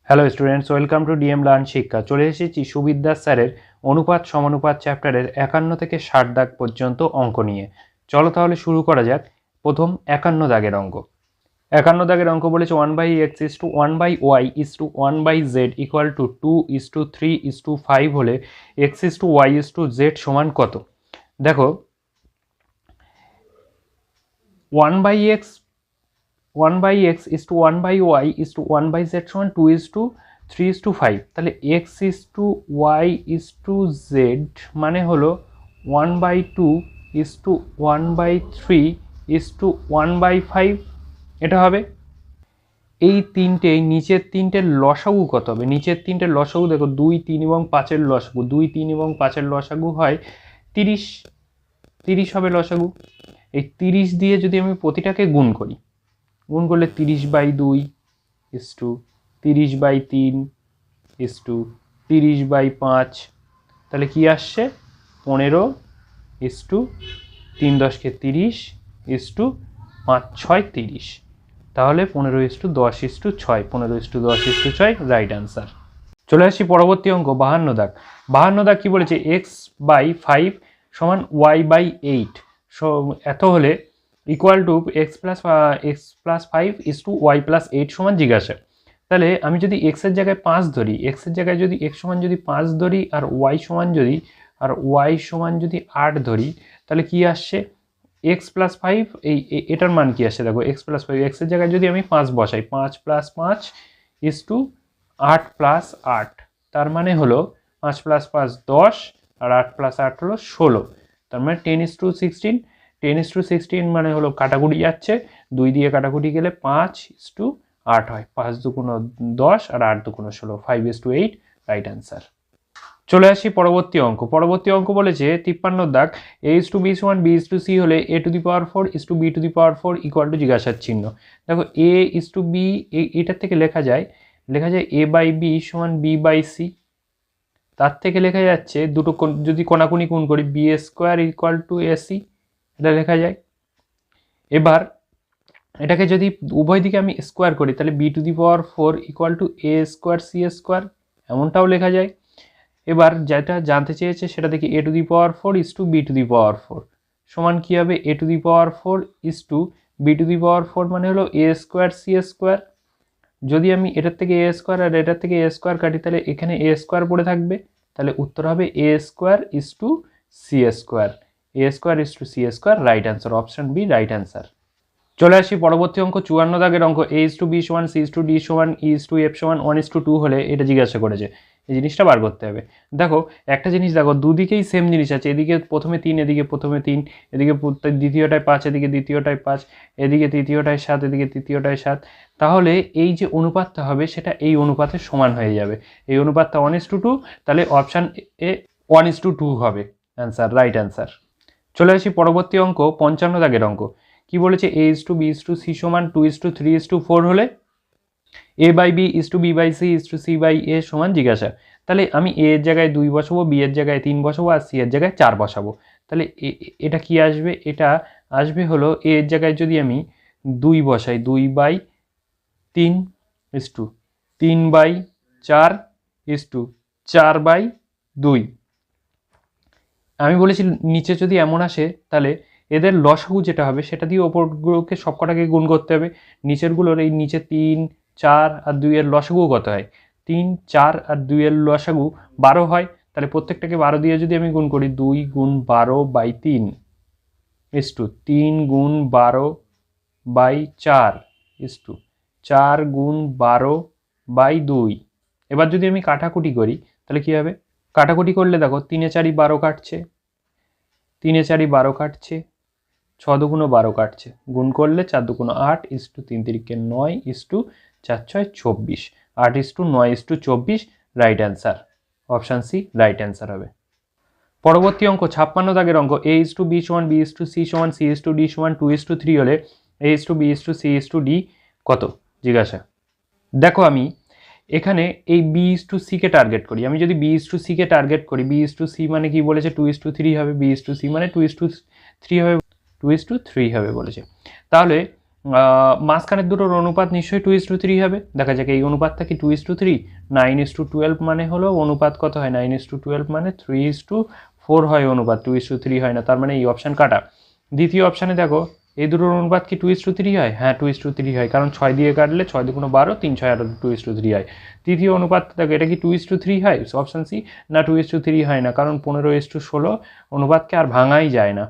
Hello students, welcome to DM learn শিক্ষা। চলে এসেছি সুবিদ্যাস স্যারের অনুপাত সমানুপাত চ্যাপ্টারের 51 থেকে 60 দাগ পর্যন্ত অঙ্ক নিয়ে। চলো তাহলে শুরু করা যাক। প্রথম 51 দাগের অঙ্ক। 51 দাগের অঙ্ক বলেছে 1/x is to 1/y is to 1/z equal to 2:3:5 হলে x is to y is to z সমান কত? দেখো 1/x is to 1/y is to 1/z সমান 2:3:5। তাহলে x is to y is to z মানে হলো 1/2 is to 1/3 is to 1/5। এটা হবে। এই তিনটে নিচের তিনটের লসাগু কত হবে? নিচের তিনটের লসাগু দেখো 2, 3 এবং 5-এর লসাগু 2, 3 এবং 5-এর লসাগু হয় 30। 30 হবে লসাগু। এই 30 দিয়ে যদি আমি প্রতিটাকে গুণ করি, গুণ করলে 30/2 is to 30/3 is to 30/5। তাহলে কি আসছে? 15 is to 3 10 30 is to 5 6 30। তাহলে 15 is to 10 is to 6, 15 is to 10 is to 6 right answer. চলে আসি পরবর্তী অঙ্ক 52 দাগ। 52 দাগ কি বলেছে? x/5 সমান y/8 এত হলে equal to x plus 5 is to y plus 8 সমান জিজ্ঞাসা। তাহলে আমি যদি x এর জায়গায় 5 ধরি, x এর জায়গায় যদি x সমান যদি 5 ধরি আর y সমান যদি 8 ধরি, তাহলে কি আসছে? x plus 5 এটার মান কি আসছে দেখো, x plus 5 x এর জায়গায় যদি আমি 5 বসাই, 5 plus 5 is to 8 plus 8। তার মানে হলো 5 plus 5 10 আর 8 plus 8 হলো 16। তার মানে 10 is to 16। 10 is to 16 মানে হলো কাটাকুটি যাচ্ছে, 2 দিয়ে কাটাকুটি গেলে 5 is to 8 হয়। 5 দুগুণ 10 আর 8 দুগুণ 16, 5 is to 8 রাইট অ্যান্সার। চলে আসি পরবর্তী অঙ্ক। পরবর্তী অঙ্ক বলেছে 53 দাগ a is to b সমান b is to c হলে a to the power 4 is to b to the power 4 equal to জিজ্ঞাসার চিহ্ন। দেখো a is to b এটার থেকে লেখা যায় a by b সমান b by c। তার থেকে লেখা যাচ্ছে দুটো যদি কোনাকুনি গুণ করি b square equal to ac, এটা লেখা যায়। এবার এটাকে যদি উভয় দিকে আমি স্কোয়ার করি তাহলে b to the power 4 equal to a square c square, এমনটাও লেখা যায়। এবার যেটা জানতে চেয়েছে সেটা দেখি a to the power 4 is to b to the power 4 সমান কি হবে? a to the power 4 is to b to the power 4 মানে হলো a স্কোয়ার c স্কোয়ার। যদি আমি এটার থেকে a স্কোয়ার আর এটার থেকে a স্কোয়ার কাটি তাহলে এখানে a স্কোয়ার পড়ে থাকবে। তাহলে উত্তর হবে a square is to c square. a square is to c square right answer, option B right answer. চলে আসি পরবর্তী অঙ্ক 54 দাগের অঙ্ক a is to b সমান c is to d সমান e is to f সমান 1 is to 2 হলে এটা জিজ্ঞাসা করেছে। এই জিনিসটা বার করতে হবে। দেখো একটা জিনিস দেখো, দুদিকেই সেম জিনিস আছে, এদিকে প্রথমে 3 এদিকে প্রথমে 3, এদিকে দ্বিতীয়টায় 5 এদিকে দ্বিতীয়টায় 5, এদিকে তৃতীয়টায় 7 এদিকে তৃতীয়টায় 7। তাহলে এই যে অনুপাতটা হবে সেটা এই অনুপাতের সমান হয়ে যাবে। এই অনুপাতটা 1 is to 2, তাহলে অপশান এ 1 is to 2 হবে অ্যান্সার, রাইট অ্যান্সার। চলে আসি পরবর্তী অঙ্ক 55 দাগের অঙ্ক। কি বলেছে? a is to b is to c সমান 2 is to 3 is to 4 হলে a by b is to b by c is to c by a সমান জিজ্ঞাসা। তাহলে আমি a এর জায়গায় 2 বসাবো, b এর জায়গায় 3 বসাবো আর c এর জায়গায় 4 বসাবো। তাহলে এটা কি আসবে? এটা আসবে হলো a এর জায়গায় যদি আমি 2 বসাই 2/3 is to 3/4 is to 4/2। আমি বলেছি নিচে যদি এমন আসে তাহলে এদের লসাগু যেটা হবে সেটা দিয়ে ওপরগুলোকে সবকটাকে গুণ করতে হবে। নিচেরগুলোর এই নিচে 3, 4 আর 2 এর লসাগু কত হয়? 3, 4 আর 2 এর লসাগু 12 হয়। তাহলে প্রত্যেকটাকে 12 দিয়ে যদি আমি গুণ করি 2 গুণ 12/3 is to 3 গুণ 12/4 is to 4 গুণ 12/2। এবার যদি আমি কাটাকুটি করি তাহলে কি হবে? কাটাকুটি করলে দেখো 3 এ 4 12 কাটছে, 3 এ 4 12 কাটছে, 6 দুগুণ 12 কাটছে, গুণ করলে 4 দুগুণ 8 is to 3 তিরিকে 9 is to 4 6 24, 8 is to 9 is to 24 right answer, option C right answer হবে। পরবর্তী অঙ্ক 56 দাগের অঙ্ক a is to b সমান b is to c সমান c is to d সমান 2 is to 3 হলে a is to b is to c is to d কত জিজ্ঞাসা। দেখো আমি এখানে এই b is to c K target করি। আমি যদি b is to c K target করি, b is to c মানে কি বলেছে? 2 is to 3 হবে। b is to c মানে 2 is to 3 হবে, 2 is to 3 হবে বলেছে। তাহলে মাঝখানের দুটোর অনুপাত নিশ্চয়ই 2:3 হবে। দেখা যাক এই অনুপাতটা কি 2:3। 9:12 মানে হলো অনুপাত কত হয়, 9:12 মানে 3:4 হয় অনুপাত, 2:3 হয় না। তার মানে এই অপশান কাটা। দ্বিতীয় অপশানে দেখো এই দুটোর অনুপাত কি 2:3 হয়, হ্যাঁ 2:3 হয়, কারণ 6 দিয়ে কাটলে 6 2 12, 3 6 18, 2:3 হয়। তৃতীয় অনুপাত দেখো এটা কি 2:3 হয়, অপশান সি। না 2:3 হয় না, কারণ 15:16 অনুপাতকে আর ভাঙাই যায় না।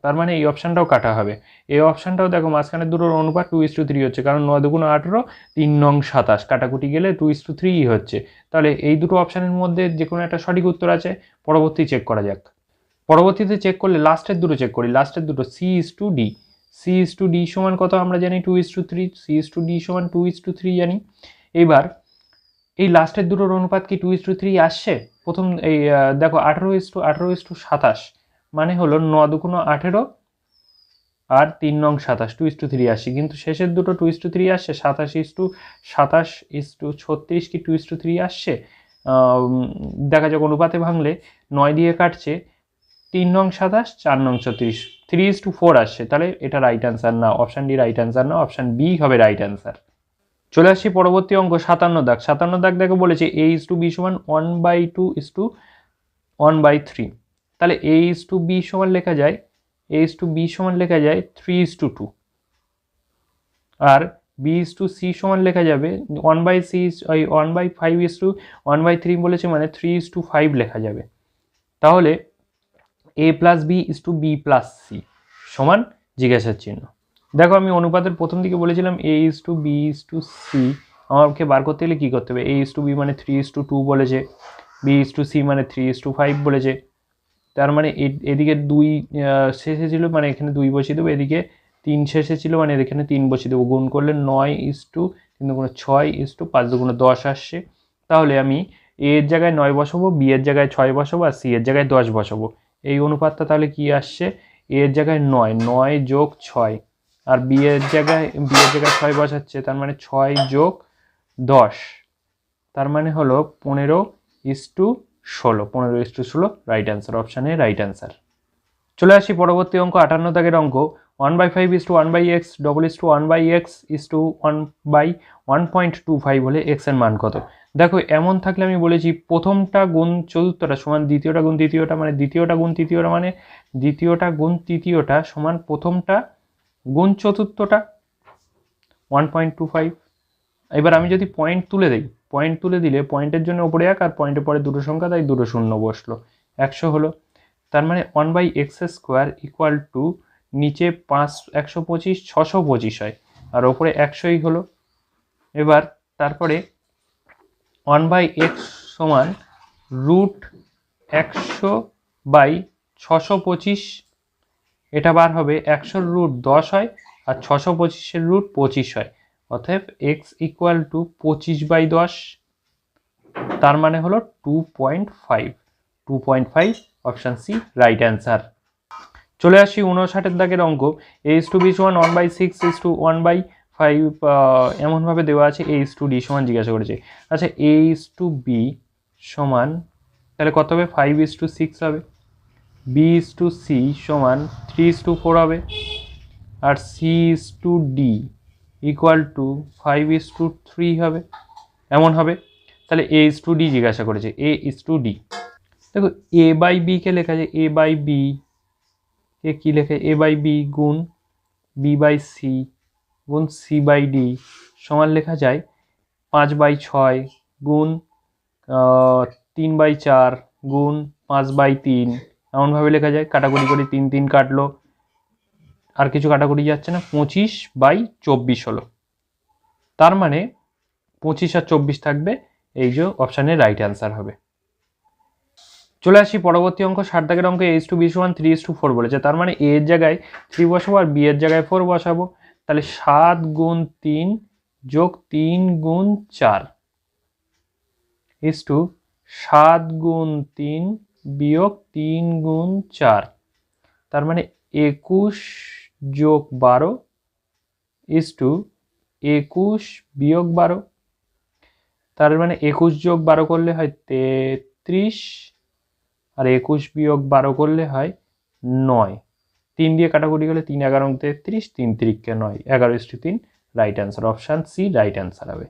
তার মানে এই অপশানটাও কাটা হবে। এই অপশানটাও দেখো মাঝখানের দুটোর অনুপাত 2:3 হচ্ছে, কারণ 9 2 18, 3 9 27, কাটাকুটি গেলে 2:3 হচ্ছে। তাহলে এই দুটো অপশানের মধ্যে যে কোনো একটা সঠিক উত্তর আছে। পরবর্তী চেক করা যাক। পরবর্তীতে চেক করলে লাস্টের দুটো চেক করি। লাস্টের দুটো C:D। C:D সমান কত আমরা জানি 2:3। C:D সমান 2:3 জানি। এবার এই লাস্টের দুটোর অনুপাত কি 2:3 আসছে? প্রথম এই দেখো 18:27 মানে হলো 9 2 18 আর 3 9 27, 2:3 আসছে। কিন্তু শেষের দুটো 2:3 আসছে। 27:36 কি 2:3 আসছে? দেখা যাক অনুপাতে ভাঙলে 9 দিয়ে কাটছে, 3 নং 27, 4 নং 36, 3:4 আসছে। তাহলে এটা রাইট অ্যান্সার না, অপশান ডি রাইট অ্যান্সার না, অপশান বি হবে রাইট অ্যান্সার। চলে আসছি পরবর্তী অঙ্ক 57 দাগ। 57 দাগ দেখে বলেছে A:B সমান 1/2:1/3। তাহলে A:B সমান লেখা যায়, A:B সমান লেখা যায় 3:2। আর B:C সমান লেখা যাবে 1/5:1/3 বলেছে, মানে 3:5 লেখা যাবে। তাহলে A+B:B+C সমান জিজ্ঞাসার চিহ্ন। দেখো আমি অনুপাতের প্রথম দিকে বলেছিলাম A:B:C, আমাকে বার করতে গেলে কী করতে হবে? A:B মানে 3:2 বলেছে, B:C মানে 3:5 বলেছে। তার মানে এদিকে 2 শেষে ছিল, মানে এখানে 2 বসিয়ে দেবো, এদিকে 3 শেষে ছিল, মানে এখানে 3 বসিয়ে দেবো। গুণ করলে 9:3 6 5 আসছে। তাহলে আমি A এর জায়গায় 9 বসাবো, B এর জায়গায় 6 বসাবো, আর C এর জায়গায় 10 বসাবো। এই অনুপাতটা তাহলে কি আসছে? A এর জায়গায় 9, 9 যোগ 6, আর B এর জায়গায় 6 বসাচ্ছে, তার মানে 6 যোগ 10, তার মানে হলো 15:16। 15:16 রাইট অ্যান্সার, অপশানে রাইট অ্যান্সার। চলে আসি পরবর্তী অঙ্ক 58 দাগের অঙ্ক। 1/5:1/x (1/x)1/1.25 হলে x এর মান কত? দেখো এমন থাকলে আমি বলেছি প্রথমটা গুণ চতুর্থটা সমান দ্বিতীয়টা গুণ তৃতীয়টা, মানে দ্বিতীয়টা গুণ তৃতীয়টা মানে দ্বিতীয়টা গুণ তৃতীয়টা সমান প্রথমটা গুণ চতুর্থটা 1.25। এবার আমি যদি পয়েন্ট তুলে দিই, পয়েন্ট তুলে দিলে পয়েন্টের জন্য ওপরে 1 আর পয়েন্টের পরে দুটো সংখ্যা, তাই দুটো শূন্য বসলো, 100 হলো। তার মানে 1/x² ইকুয়াল টু নিচে 125 625 হয়, আর ওপরে 100ই হলো। এবার তারপরে 1/x সমান √100/625, এটা বার হবে 100-র রুট 10 হয়, আর 625-এর রুট 25 হয়। অতএব x ইকুয়াল টু 25/10, তার মানে হলো 2.5। 2.5 অপশান সি রাইট অ্যান্সার। চলে আসি 59 দাগের অঙ্ক। A:B সমান 1/6:1/5 এমনভাবে দেওয়া আছে। A:D সমান জিজ্ঞাসা করেছে। আচ্ছা A:B সমান তাহলে কত হবে? 5:6 হবে। B:C সমান 3:4 হবে, আর C:D ইকুয়াল টু 5:3 হবে, এমন হবে। তাহলে A:D জিজ্ঞাসা করেছে, A:D। দেখো A/B কে লেখা যায় A/B, কে কি লেখে A/B গুণ B/C গুণ C/D সমান লেখা যায় 5/6 গুণ 3/4 গুণ 5/3, এমনভাবে লেখা যায়। কাটাকুটি করে 3 3 কাটলো, আর কিছু কাটাকুটি যাচ্ছে না, 25/24 হলো। তার মানে 25 আর 24 থাকবে, এই যে অপশানের রাইট অ্যান্সার হবে। চলে আসি পরবর্তী অঙ্ক 60 দাগের অঙ্কে A:B সমান 3:4 বলেছে। তার মানে A এর জায়গায় 3 বসাবো আর B এর জায়গায় 4 বসাবো। তাহলে 7 গুণ 3 যোগ 3 গুণ 4 ইস টু 7 গুণ 3 বিয়োগ 3 গুণ 4, তার মানে 21 যোগ 12 ইস টু 21 বিয়োগ 12, তার মানে 21 যোগ 12 করলে হয় 33, আর 21 বিয়োগ 12 করলে হয় 9। 3 দিয়ে কাটাকুটি গেলে 3 11 33, 3 3 9, 11:3, right answer option C right answer হবে।